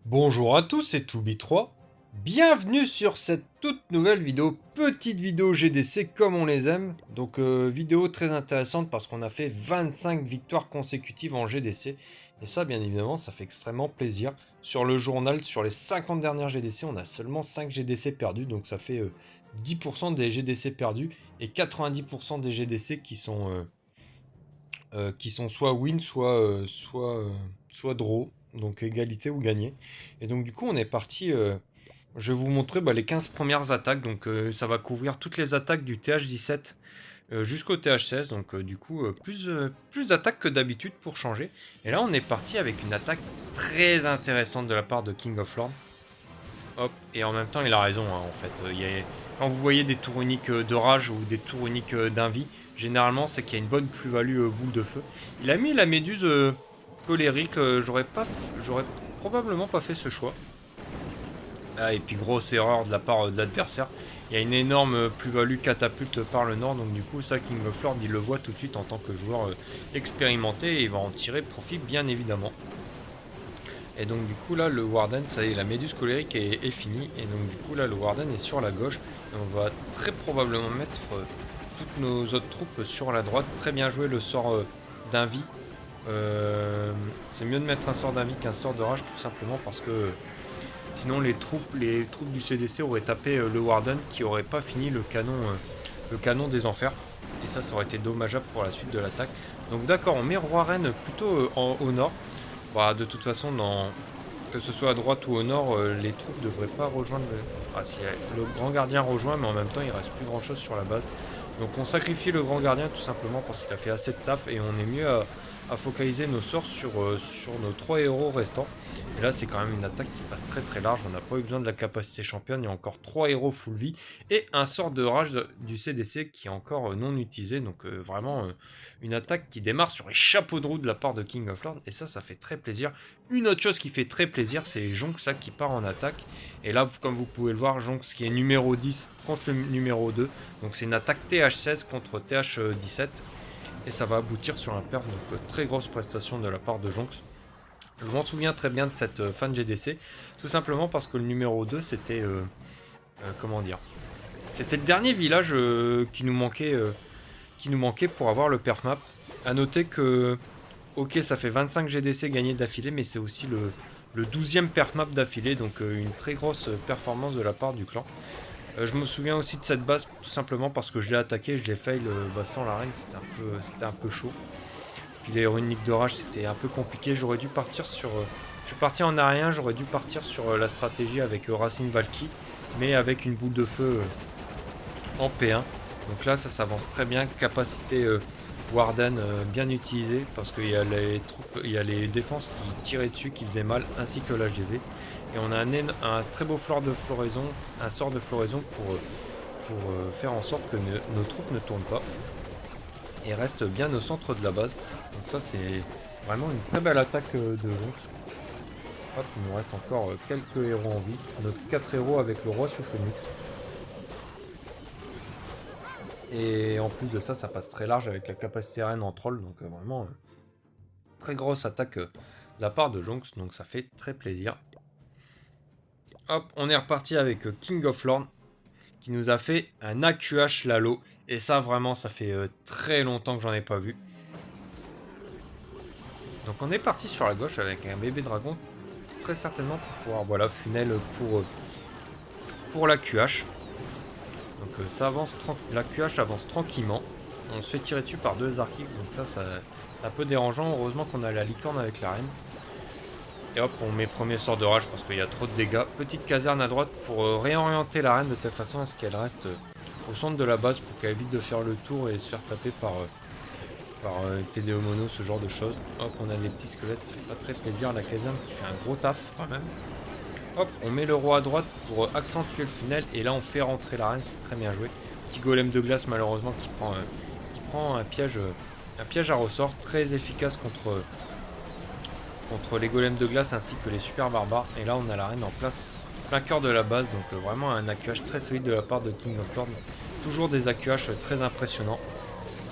Bonjour à tous, c'est Toubi3. Bienvenue sur cette toute nouvelle vidéo, petite vidéo GDC comme on les aime. Donc vidéo très intéressante parce qu'on a fait 25 victoires consécutives en GDC. Et ça bien évidemment ça fait extrêmement plaisir. Sur le journal, sur les 50 dernières GDC, on a seulement 5 GDC perdus. Donc ça fait 10% des GDC perdus et 90% des GDC qui sont soit win, soit draw, donc égalité ou gagné. Et donc du coup on est parti, je vais vous montrer les 15 premières attaques, donc ça va couvrir toutes les attaques du TH17 jusqu'au TH16, donc du coup plus d'attaques que d'habitude pour changer. Et là on est parti avec une attaque très intéressante de la part de King of Lords. Hop, et en même temps il a raison hein, en fait. Quand vous voyez des tours uniques de rage ou des tours uniques d'invie, généralement c'est qu'il y a une bonne plus-value boule de feu. Il a mis la méduse colérique, j'aurais probablement pas fait ce choix. Ah, et puis grosse erreur de la part de l'adversaire. Il y a une énorme plus-value catapulte par le nord, donc du coup ça King of Lord il le voit tout de suite en tant que joueur expérimenté et il va en tirer profit bien évidemment. Et donc du coup là le Warden, ça y est, la méduse colérique est finie. Et donc du coup là le Warden est sur la gauche. Et on va très probablement mettre toutes nos autres troupes sur la droite. Très bien joué le sort d'invie. C'est mieux de mettre un sort d'invie qu'un sort de rage tout simplement parce que sinon les troupes du CDC auraient tapé le Warden qui aurait pas fini le canon des enfers. Et ça aurait été dommageable pour la suite de l'attaque. Donc d'accord, on met Roi Reine plutôt au nord. Bah, de toute façon, que ce soit à droite ou au nord, les troupes ne devraient pas rejoindre le... Ah si, le grand gardien rejoint, mais en même temps, il reste plus grand chose sur la base. Donc on sacrifie le grand gardien tout simplement parce qu'il a fait assez de taf et on est mieux à focaliser nos sorts sur nos 3 héros restants. Et là, c'est quand même une attaque qui passe très très large. On n'a pas eu besoin de la capacité championne. Il y a encore 3 héros full vie et un sort de rage du CDC qui est encore non utilisé. Donc vraiment une attaque qui démarre sur les chapeaux de roue de la part de King of Lords. Et ça fait très plaisir. Une autre chose qui fait très plaisir, c'est Jonx qui part en attaque. Et là, comme vous pouvez le voir, Jonx qui est numéro 10 contre le numéro 2. Donc c'est une attaque TH16 contre TH17. Et ça va aboutir sur un perf, donc très grosse prestation de la part de Jonx. Je m'en souviens très bien de cette fin de GDC, tout simplement parce que le numéro 2, c'était... comment dire, c'était le dernier village qui nous manquait pour avoir le perf map. A noter que, ok, ça fait 25 GDC gagnés d'affilée, mais c'est aussi le 12e perf map d'affilée, donc une très grosse performance de la part du clan. Je me souviens aussi de cette base tout simplement parce que je l'ai attaqué, je l'ai fail sans la reine, c'était un peu chaud. Puis les runiques de rage c'était un peu compliqué, j'aurais dû partir sur... je suis parti en arrière, j'aurais dû partir sur la stratégie avec Racine Valky, mais avec une boule de feu en P1. Donc là ça s'avance très bien, capacité Warden bien utilisée parce qu'il y a les défenses qui tiraient dessus, qui faisaient mal, ainsi que l'HDV. Et on a un très beau un sort de floraison pour faire en sorte que nos troupes ne tournent pas et restent bien au centre de la base. Donc ça c'est vraiment une très belle attaque de Jonx. Hop, il nous reste encore quelques héros en vie. Notre 4 héros avec le roi sous Phoenix. Et en plus de ça, ça passe très large avec la capacité reine en troll. Donc vraiment, très grosse attaque de la part de Jonx. Donc ça fait très plaisir. Hop, on est reparti avec King of Lords qui nous a fait un AQH Lalo. Et ça, vraiment, ça fait très longtemps que j'en ai pas vu. Donc on est parti sur la gauche avec un bébé dragon. Très certainement pour pouvoir, funnel pour l'AQH. Donc ça avance, l'AQH avance tranquillement. On se fait tirer dessus par 2 Archix, donc ça c'est un peu dérangeant. Heureusement qu'on a la licorne avec la reine. Et hop, on met premier sort de rage parce qu'il y a trop de dégâts. Petite caserne à droite pour réorienter la reine de telle façon à ce qu'elle reste au centre de la base pour qu'elle évite de faire le tour et se faire taper par TDO Mono, ce genre de choses. Hop, on a des petits squelettes, ça fait pas très plaisir. La caserne qui fait un gros taf quand même. Hop, on met le roi à droite pour accentuer le funnel et là on fait rentrer la reine, c'est très bien joué. Petit golem de glace malheureusement qui prend un piège à ressort très efficace contre les golems de glace ainsi que les super barbares. Et là on a la reine en place, plein cœur de la base, donc vraiment un AQH très solide de la part de King of Lords. Toujours des AQH très impressionnants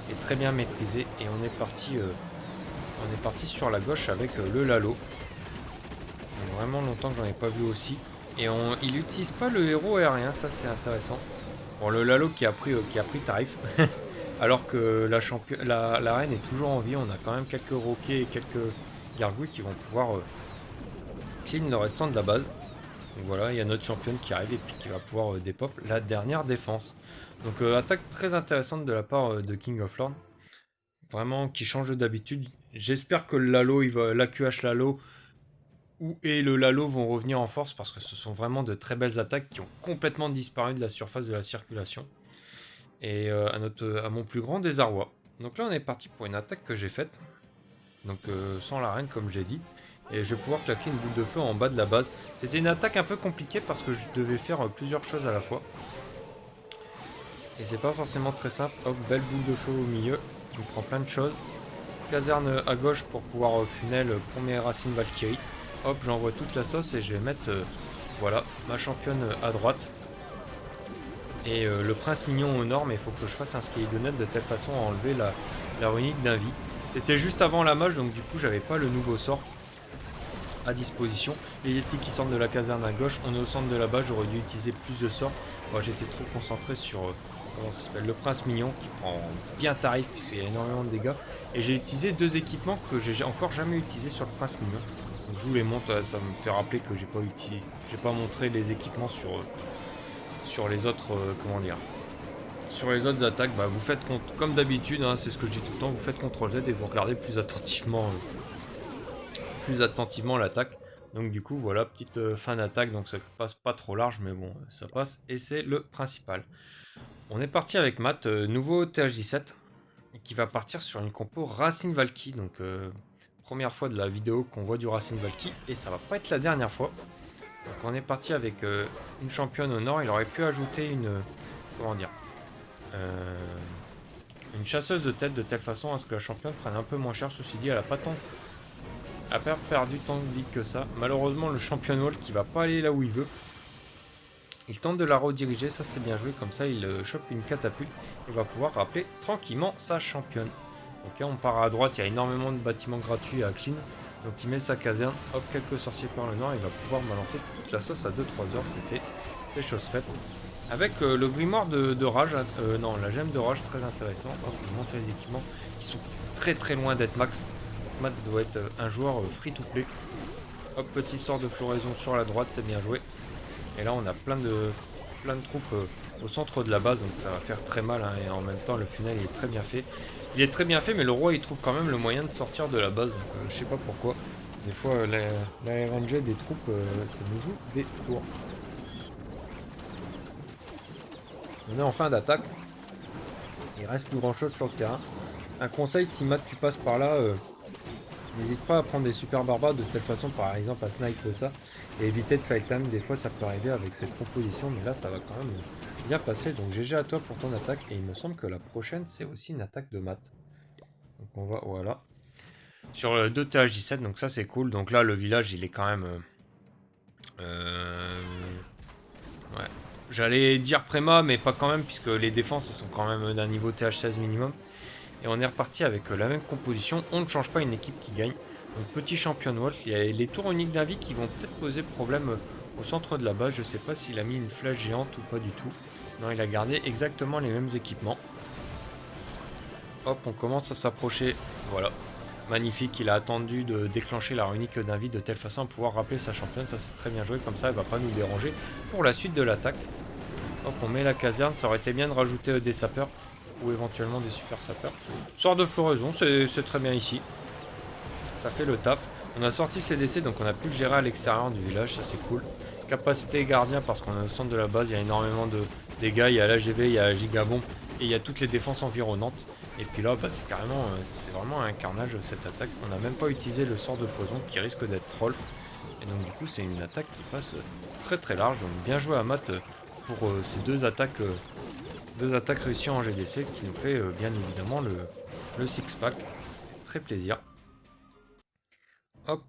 et très bien maîtrisés. Et on est parti sur la gauche avec le Lalo. Donc vraiment longtemps que j'en ai pas vu aussi. Et il n'utilise pas le héros aérien, ça c'est intéressant. Bon, le Lalo qui a pris tarif. Alors que la reine est toujours en vie, on a quand même quelques roquets et quelques gargouilles qui vont pouvoir clean le restant de la base. Donc voilà, il y a notre championne qui arrive et puis qui va pouvoir dépop la dernière défense. Donc attaque très intéressante de la part de King of Lords. Vraiment qui change d'habitude. J'espère que le Lalo, l'AQH Lalo et le Lalo vont revenir en force parce que ce sont vraiment de très belles attaques qui ont complètement disparu de la surface de la circulation. Et à mon plus grand désarroi. Donc là on est parti pour une attaque que j'ai faite. Donc sans la reine comme j'ai dit. Et je vais pouvoir claquer une boule de feu en bas de la base. C'était une attaque un peu compliquée parce que je devais faire plusieurs choses à la fois. Et c'est pas forcément très simple. Hop, belle boule de feu au milieu qui me prend plein de choses. Caserne à gauche pour pouvoir funnel pour mes racines Valkyrie. Hop, j'envoie toute la sauce et je vais mettre voilà, ma championne à droite. Et le prince mignon au nord, mais il faut que je fasse un Skeleton de telle façon à enlever la runique d'un vie. C'était juste avant la mage, donc du coup j'avais pas le nouveau sort à disposition. Les Yeti qui sortent de la caserne à gauche, on est au centre de la base, j'aurais dû utiliser plus de sorts. Moi j'étais trop concentré sur comment ça s'appelle, le prince mignon qui prend bien tarif puisqu'il y a énormément de dégâts. Et j'ai utilisé deux équipements que j'ai encore jamais utilisés sur le prince mignon. Donc je vous les montre, ça me fait rappeler que j'ai pas montré les équipements sur les autres comment dire. Sur les autres attaques, bah, vous faites comme d'habitude, hein, c'est ce que je dis tout le temps, vous faites CTRL Z et vous regardez plus attentivement l'attaque. Donc du coup voilà, petite fin d'attaque, donc ça passe pas trop large mais bon ça passe et c'est le principal. On est parti avec Matt, nouveau TH17 qui va partir sur une compo Racine Valky, donc première fois de la vidéo qu'on voit du Racine Valky et ça va pas être la dernière fois. Donc on est parti avec une championne au nord, il aurait pu ajouter comment dire, une chasseuse de tête de telle façon à ce que la championne prenne un peu moins cher. Ceci dit, elle a pas perdu tant de vie que ça. Malheureusement, le champion wall qui va pas aller là où il veut. Il tente de la rediriger, ça c'est bien joué. Comme ça, il chope une catapulte et va pouvoir rappeler tranquillement sa championne. Donc là, on part à droite, il y a énormément de bâtiments gratuits à clean. Donc il met sa caserne, hop, quelques sorciers par le nord, il va pouvoir balancer toute la sauce à 2-3 heures, c'est fait, c'est chose faite. Avec le grimoire de rage, non, la gemme de rage, très intéressant. Hop, je vous montre les équipements qui sont très très loin d'être max. Matt doit être un joueur free to play. Hop, petit sort de floraison sur la droite, c'est bien joué. Et là, on a plein de troupes au centre de la base, donc ça va faire très mal. Hein, et en même temps, le funnel il est très bien fait. Il est très bien fait, mais le roi il trouve quand même le moyen de sortir de la base. Donc je sais pas pourquoi. Des fois, la RNG des troupes, ça nous joue des tours. On est en fin d'attaque. Il reste plus grand chose sur le terrain. Un conseil, si Matt tu passes par là, n'hésite pas à prendre des super barbares de telle façon, par exemple à snipe ça, et éviter de fight time. Des fois ça peut arriver avec cette composition, mais là ça va quand même bien passer. Donc GG à toi pour ton attaque, et il me semble que la prochaine c'est aussi une attaque de Matt. Donc on va, voilà. Sur le 2 TH17, donc ça c'est cool. Donc là le village il est quand même... ouais. J'allais dire Préma, mais pas quand même, puisque les défenses elles sont quand même d'un niveau TH16 minimum. Et on est reparti avec la même composition. On ne change pas une équipe qui gagne. Donc petit champion Wolf. Il y a les tours uniques d'un vie qui vont peut-être poser problème au centre de la base. Je sais pas s'il a mis une flèche géante ou pas du tout. Non, il a gardé exactement les mêmes équipements. Hop, on commence à s'approcher. Voilà. Magnifique, il a attendu de déclencher la runique d'un vie de telle façon à pouvoir rappeler sa championne. Ça c'est très bien joué, comme ça elle va pas nous déranger pour la suite de l'attaque. Hop, on met la caserne. Ça aurait été bien de rajouter des sapeurs ou éventuellement des super sapeurs. Sort de floraison, c'est très bien ici. Ça fait le taf. On a sorti CDC, donc on a pu le gérer à l'extérieur du village, ça c'est cool. Capacité gardien, parce qu'on est au centre de la base, il y a énormément de dégâts, il y a l'AGV, il y a la gigabombe, et il y a toutes les défenses environnantes. Et puis là, bah, c'est carrément, c'est vraiment un carnage cette attaque. On n'a même pas utilisé le sort de poison qui risque d'être troll. Et donc du coup, c'est une attaque qui passe très très large. Donc bien joué à Matt pour ces deux attaques réussies en GDC qui nous fait bien évidemment le six-pack. Ça fait très plaisir. Hop.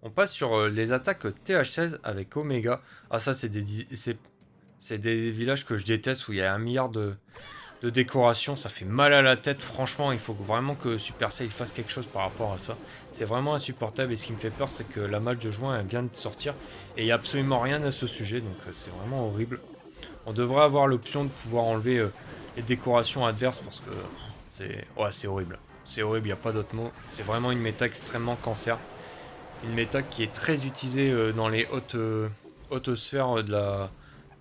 On passe sur les attaques TH16 avec Omega. Ah ça c'est des villages que je déteste où il y a un milliard de décoration, ça fait mal à la tête. Franchement, il faut vraiment que Supercell fasse quelque chose par rapport à ça. C'est vraiment insupportable et ce qui me fait peur, c'est que la match de juin elle vient de sortir et il n'y a absolument rien à ce sujet, donc c'est vraiment horrible. On devrait avoir l'option de pouvoir enlever les décorations adverses parce que c'est horrible. C'est horrible, il n'y a pas d'autre mot. C'est vraiment une méta extrêmement cancer. Une méta qui est très utilisée dans les hautes sphères de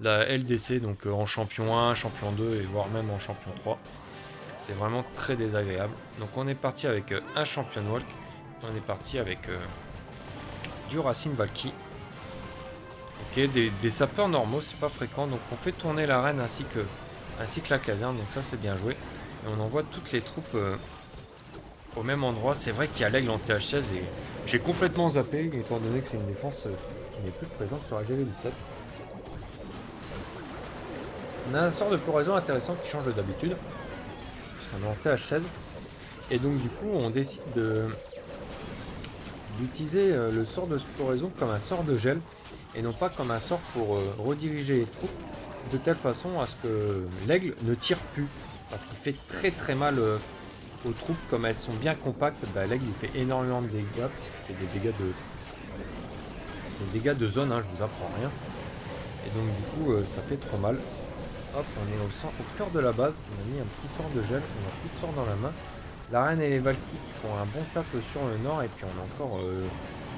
la LDC, donc en champion 1, champion 2 et voire même en champion 3. C'est vraiment très désagréable. Donc on est parti avec un champion walk. On est parti avec du Racine Valky. Ok, des sapeurs normaux, c'est pas fréquent. Donc on fait tourner l'arène ainsi que la caserne. Donc ça c'est bien joué. Et on envoie toutes les troupes au même endroit. C'est vrai qu'il y a l'aigle en TH16 et j'ai complètement zappé étant donné que c'est une défense qui n'est plus présente sur la GV17. On a un sort de floraison intéressant qui change d'habitude. On est en TH16. Et donc du coup on décide d'utiliser le sort de floraison comme un sort de gel et non pas comme un sort pour rediriger les troupes de telle façon à ce que l'aigle ne tire plus. Parce qu'il fait très très mal aux troupes, comme elles sont bien compactes, bah, l'aigle il fait énormément de dégâts puisqu'il fait des dégâts de zone, hein, je vous apprends rien. Et donc du coup ça fait trop mal. Hop, on est au cœur de la base, on a mis un petit sort de gel, on a plus de sort dans la main. La reine et les Valkyries qui font un bon taf sur le nord et puis on a encore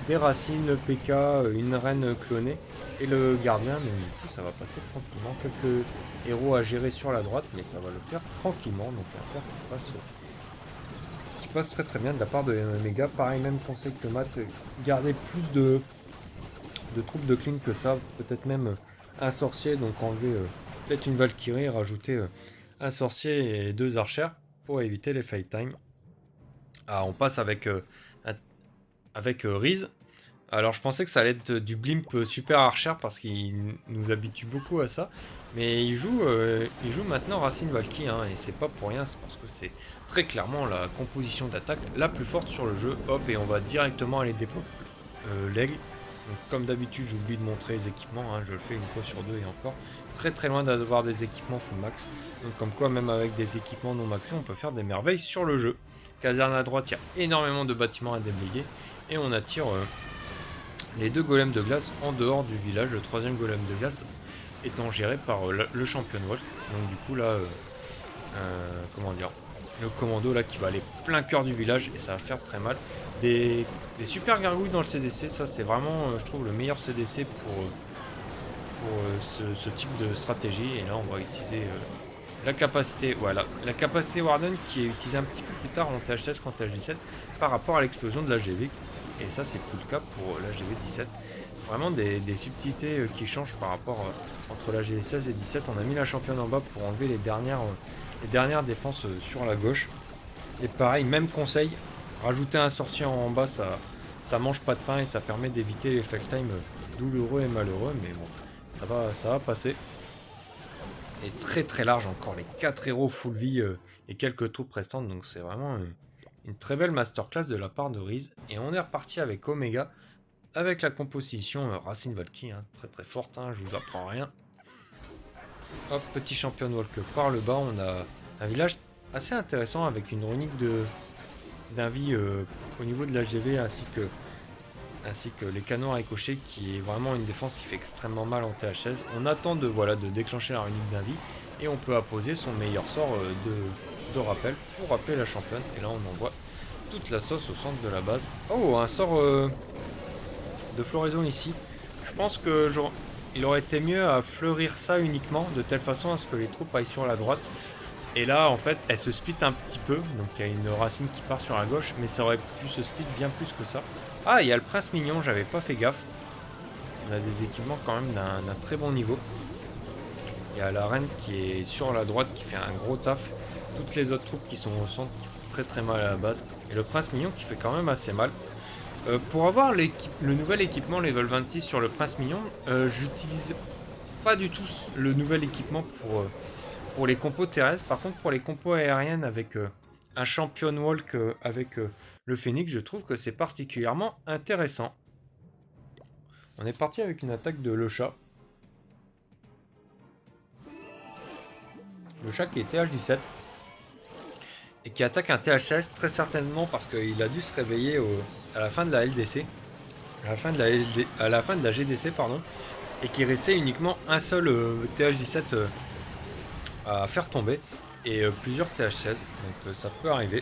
des racines, le PK, une reine clonée et le gardien, mais du coup ça va passer tranquillement. Quelques héros à gérer sur la droite, mais ça va le faire tranquillement, donc un faire qui passe très très bien de la part de Omega. Pareil, même conseil que Matt, garder plus de troupes de clean que ça, peut-être même un sorcier, donc enlever peut-être une Valkyrie et rajouter un sorcier et deux archères pour éviter les fight time. Ah, on passe avec Riz. Alors je pensais que ça allait être du blimp super archer parce qu'il nous habitue beaucoup à ça. Mais il joue maintenant Racine Valky, hein, et c'est pas pour rien, c'est parce que c'est très clairement la composition d'attaque la plus forte sur le jeu. Hop, et on va directement aller développer l'aigle. Donc comme d'habitude j'oublie de montrer les équipements, hein, je le fais une fois sur deux et encore. Très très loin d'avoir des équipements full max. Donc comme quoi même avec des équipements non maxés on peut faire des merveilles sur le jeu. Caserne à droite, il y a énormément de bâtiments à déblayer. Et on attire les deux golems de glace en dehors du village. Le troisième golem de glace étant géré par le champion walk. Donc du coup là, comment dire, le commando là qui va aller plein cœur du village et ça va faire très mal. Des super gargouilles dans le CDC, ça c'est vraiment, je trouve, le meilleur CDC pour ce type de stratégie. Et là on va utiliser la capacité, voilà, la capacité Warden qui est utilisée un petit peu plus tard en TH16 qu'en TH17 par rapport à l'explosion de la GV. Et ça c'est plus le cas pour la GV17. Vraiment des subtilités qui changent par rapport entre la GV16 et 17. On a mis la championne en bas pour enlever les dernières défenses sur la gauche. Et pareil, même conseil, rajouter un sorcier en bas, ça mange pas de pain et ça permet d'éviter les fail time douloureux et malheureux. Mais bon, ça va passer. Et très très large encore, les 4 héros full vie et quelques troupes restantes. Donc c'est vraiment une très belle masterclass de la part de Riz. Et on est reparti avec Omega, avec la composition Racine Valky, hein, très très forte, hein, je vous apprends rien. Hop, petit champion walk par le bas, on a un village assez intéressant avec une runique d'invie au niveau de l'HGV ainsi que les canons à ricocher qui est vraiment une défense qui fait extrêmement mal en TH16. On attend de déclencher la runique d'invie et on peut apposer son meilleur sort de rappel pour rappeler la championne. Et là on envoie toute la sauce au centre de la base. Oh, un sort de floraison ici. Je pense que il aurait été mieux à fleurir ça uniquement de telle façon à ce que les troupes aillent sur la droite. Et là en fait elle se split un petit peu, donc il y a une racine qui part sur la gauche, mais ça aurait pu se split bien plus que ça. Ah, il y a le prince mignon, j'avais pas fait gaffe. On a des équipements quand même d'un très bon niveau. Il y a la reine qui est sur la droite qui fait un gros taf. Toutes les autres troupes qui sont au centre qui font très très mal à la base. Et le prince mignon qui fait quand même assez mal. Pour avoir le nouvel équipement level 26 sur le prince mignon, j'utilise pas du tout le nouvel équipement pour les compos terrestres. Par contre pour les compos aériennes avec un champion walk avec le phénix, je trouve que c'est particulièrement intéressant. On est parti avec une attaque de le chat. Le chat qui est TH17 et qui attaque un TH16 très certainement parce qu'il a dû se réveiller à la fin de la LDC, à la fin de la GDC pardon, et qu'il restait uniquement un seul TH17 à faire tomber et plusieurs TH16, donc ça peut arriver.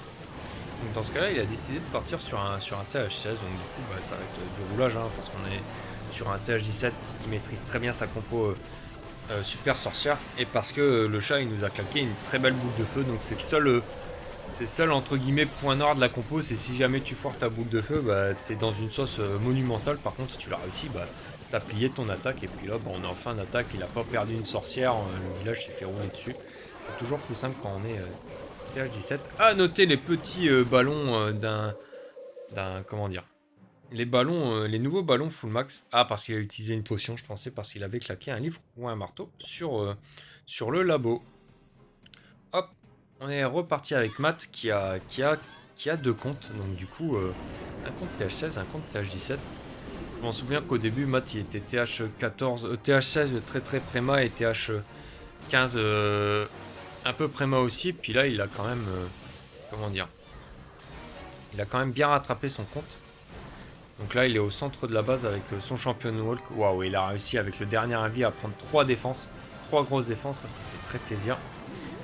Donc dans ce cas-là, il a décidé de partir sur un TH16, donc du coup bah, ça va être du roulage hein, parce qu'on est sur un TH17 qui maîtrise très bien sa compo super sorcière et parce que le chat il nous a claqué une très belle boule de feu, donc c'est le seul entre guillemets point noir de la compo, c'est si jamais tu foires ta boule de feu, bah t'es dans une sauce monumentale. Par contre si tu l'as réussi, bah t'as plié ton attaque et puis là bah, on est en fin d'attaque, il a pas perdu une sorcière, le village s'est fait rouler dessus. C'est toujours plus simple quand on est TH17. À noter les petits ballons comment dire, les ballons, les nouveaux ballons full max. Ah, parce qu'il a utilisé une potion, je pensais parce qu'il avait claqué un livre ou un marteau sur le labo. Hop, on est reparti avec Matt qui a deux comptes. Donc du coup, un compte TH16, un compte TH17. Je m'en souviens qu'au début, Matt il était TH14, TH16 très très préma et TH15 un peu préma aussi. Puis là, il a quand même, comment dire, il a quand même bien rattrapé son compte. Donc là, il est au centre de la base avec son champion walk. Waouh, il a réussi avec le dernier avis à prendre 3 défenses. 3 grosses défenses, ça fait très plaisir.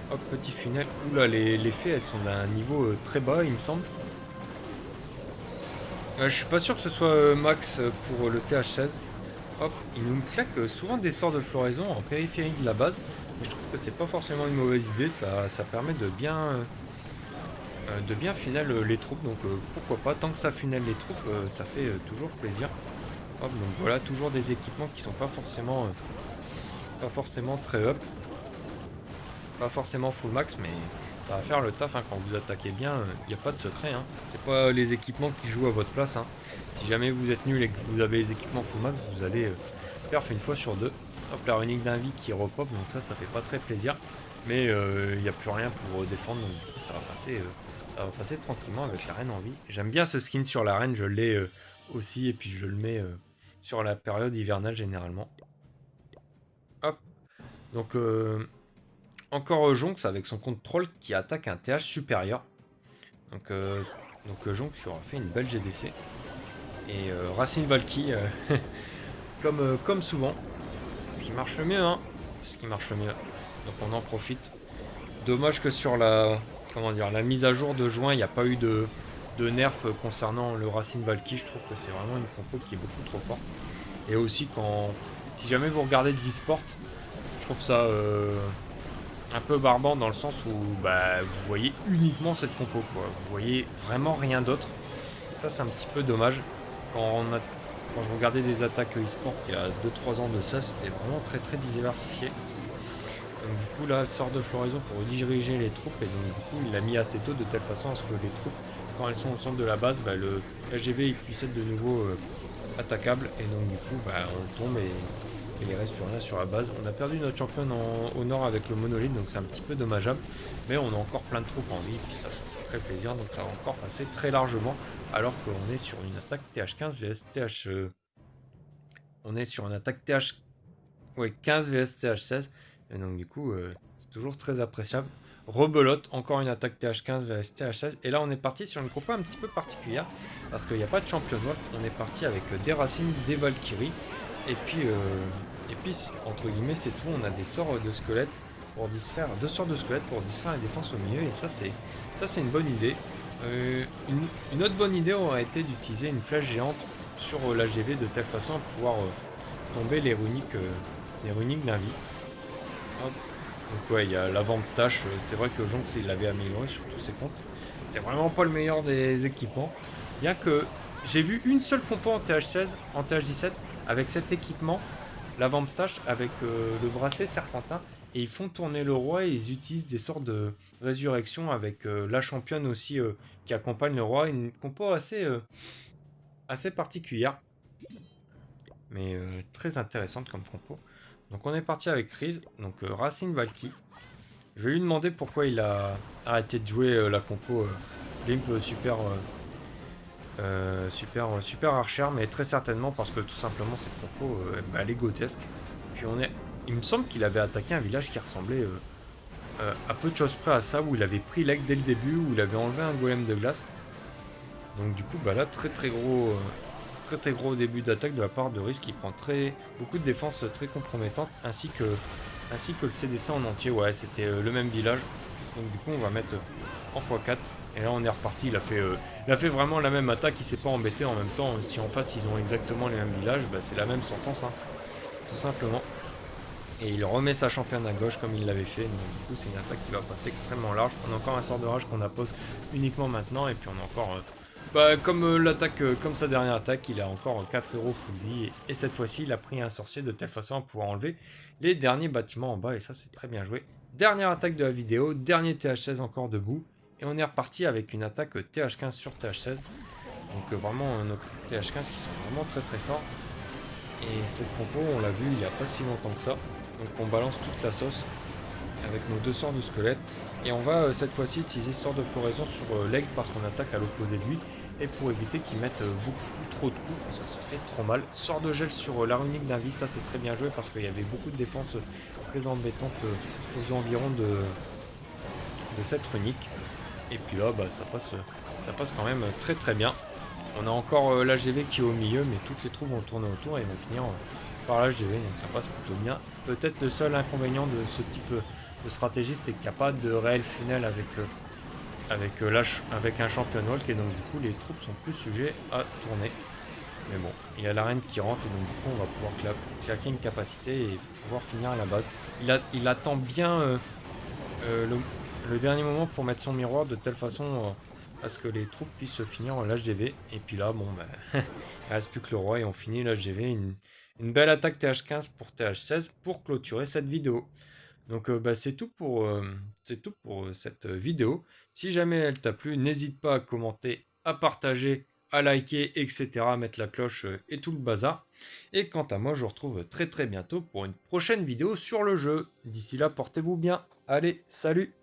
Hop, petit funnel. Oula, les fées, elles sont d'un niveau très bas, il me semble. Je suis pas sûr que ce soit max pour le TH16. Hop, il nous claque souvent des sorts de floraison en périphérie de la base. Mais je trouve que c'est pas forcément une mauvaise idée. Ça permet de bien funnel les troupes. Donc pourquoi pas. Tant que ça funnel les troupes, ça fait toujours plaisir. Hop, donc voilà, toujours des équipements qui sont pas forcément très up. Pas forcément full max, mais ça va faire le taf hein, quand vous attaquez bien, il n'y a pas de secret. Hein. C'est pas les équipements qui jouent à votre place. Hein. Si jamais vous êtes nul et que vous avez les équipements full max, vous allez perf une fois sur deux. Hop, la runique d'un vie qui repop, donc ça fait pas très plaisir. Mais il n'y a plus rien pour défendre, donc du coup, ça va passer tranquillement avec la reine en vie. J'aime bien ce skin sur la reine, je l'ai aussi, et puis je le mets sur la période hivernale généralement. Hop, donc encore Jonx avec son compte troll qui attaque un TH supérieur. Donc Jonx aura fait une belle GDC. Et Racine Valky, comme souvent, c'est ce qui marche le mieux. Hein. C'est ce qui marche le mieux. Donc on en profite. Dommage que sur la mise à jour de juin, il n'y a pas eu de nerf concernant le Racine Valky. Je trouve que c'est vraiment une compo qui est beaucoup trop forte. Et aussi si jamais vous regardez de l'e-sport, je trouve ça un peu barbant dans le sens où bah, vous voyez uniquement cette compo quoi. Vous voyez vraiment rien d'autre. Ça c'est un petit peu dommage. Quand je regardais des attaques e-sport il y a 2-3 ans de ça, c'était vraiment très très diversifié. Donc du coup là, sort de floraison pour rediriger les troupes et donc du coup il l'a mis assez tôt de telle façon à ce que les troupes, quand elles sont au centre de la base, bah, le LGV il puisse être de nouveau attaquable et donc du coup bah, on tombe et il reste plus rien sur la base. On a perdu notre championne au nord avec le monolithe, donc c'est un petit peu dommageable. Mais on a encore plein de troupes en vie, puis ça fait très plaisir. Donc ça va encore passer très largement, alors qu'on est sur une attaque TH15 vs TH... on est sur une attaque TH... Ouais, 15 vs TH16. Et donc du coup, c'est toujours très appréciable. Rebelote, encore une attaque TH15 vs TH16. Et là, on est parti sur une compo un petit peu particulière, parce qu'il n'y a pas de champion walk. On est parti avec des racines, des Valkyries. Et puis, entre guillemets, c'est tout. On a des sorts de squelettes pour distraire, 2 sorts de squelettes pour distraire la défense au milieu. Et ça, c'est une bonne idée. Une autre bonne idée aurait été d'utiliser une flèche géante sur l'HGV de telle façon à pouvoir tomber les runiques d'un vie. Hop. Donc ouais, il y a la vente tâche. C'est vrai que Jonx il l'avait amélioré sur tous ses comptes. C'est vraiment pas le meilleur des équipements. Bien que j'ai vu une seule compo en TH16, en TH17 avec cet équipement, la vente tâche avec le bracelet serpentin. Et ils font tourner le roi et ils utilisent des sortes de résurrection avec la championne aussi qui accompagne le roi. Une compo assez particulière. Mais très intéressante comme compo. Donc on est parti avec Riz, donc Racine Valky. Je vais lui demander pourquoi il a arrêté de jouer la compo Limp super archer, mais très certainement parce que tout simplement cette compo elle est grotesque. Puis il me semble qu'il avait attaqué un village qui ressemblait à peu de choses près à ça, où il avait pris l'aigle dès le début, où il avait enlevé un golem de glace. Donc du coup, bah là, très gros début d'attaque de la part de Riz qui prend beaucoup de défense très compromettante, ainsi que le CDC en entier. Ouais, c'était le même village. Donc du coup, on va mettre en x4. Et là, on est reparti. Il a fait vraiment la même attaque. Il s'est pas embêté en même temps. Si en face, ils ont exactement les mêmes villages, bah, c'est la même sentence, hein, tout simplement. Et il remet sa championne à gauche comme il l'avait fait. Donc du coup, c'est une attaque qui va passer extrêmement large. On a encore un sort de rage qu'on appose uniquement maintenant. Et puis on a encore... comme sa dernière attaque, il a encore 4 héros full vie. Et cette fois-ci, il a pris un sorcier de telle façon à pouvoir enlever les derniers bâtiments en bas. Et ça, c'est très bien joué. Dernière attaque de la vidéo. Dernier TH16 encore debout. Et on est reparti avec une attaque TH15 sur TH16. Donc vraiment nos TH15 qui sont vraiment très très forts. Et cette compo, on l'a vu il n'y a pas si longtemps que ça. Donc on balance toute la sauce avec nos 2 sorts de squelette. Et on va cette fois-ci utiliser sort de floraison sur l'aigle parce qu'on attaque à l'opposé de lui. Et pour éviter qu'il mette beaucoup trop de coups parce que ça fait trop mal. Sort de gel sur la runique d'un vie, ça c'est très bien joué parce qu'il y avait beaucoup de défenses très embêtantes aux environs de cette runique. Et puis là, bah, ça passe quand même très très bien. On a encore l'HDV qui est au milieu, mais toutes les troupes vont tourner autour et vont finir par l'HDV, donc ça passe plutôt bien. Peut-être le seul inconvénient de ce type de stratégie, c'est qu'il n'y a pas de réel funnel avec un champion walk, et donc du coup les troupes sont plus sujets à tourner. Mais bon, il y a l'arène qui rentre, et donc du coup on va pouvoir claquer une capacité et pouvoir finir à la base. Il attend bien le dernier moment pour mettre son miroir de telle façon à ce que les troupes puissent finir en l'HDV. Et puis là, bon, bah, il reste plus que le roi et on finit l'HDV. Une belle attaque TH15 pour TH16 pour clôturer cette vidéo. Donc bah, c'est tout pour cette vidéo. Si jamais elle t'a plu, n'hésite pas à commenter, à partager, à liker, etc. À mettre la cloche et tout le bazar. Et quant à moi, je vous retrouve très très bientôt pour une prochaine vidéo sur le jeu. D'ici là, portez-vous bien. Allez, salut!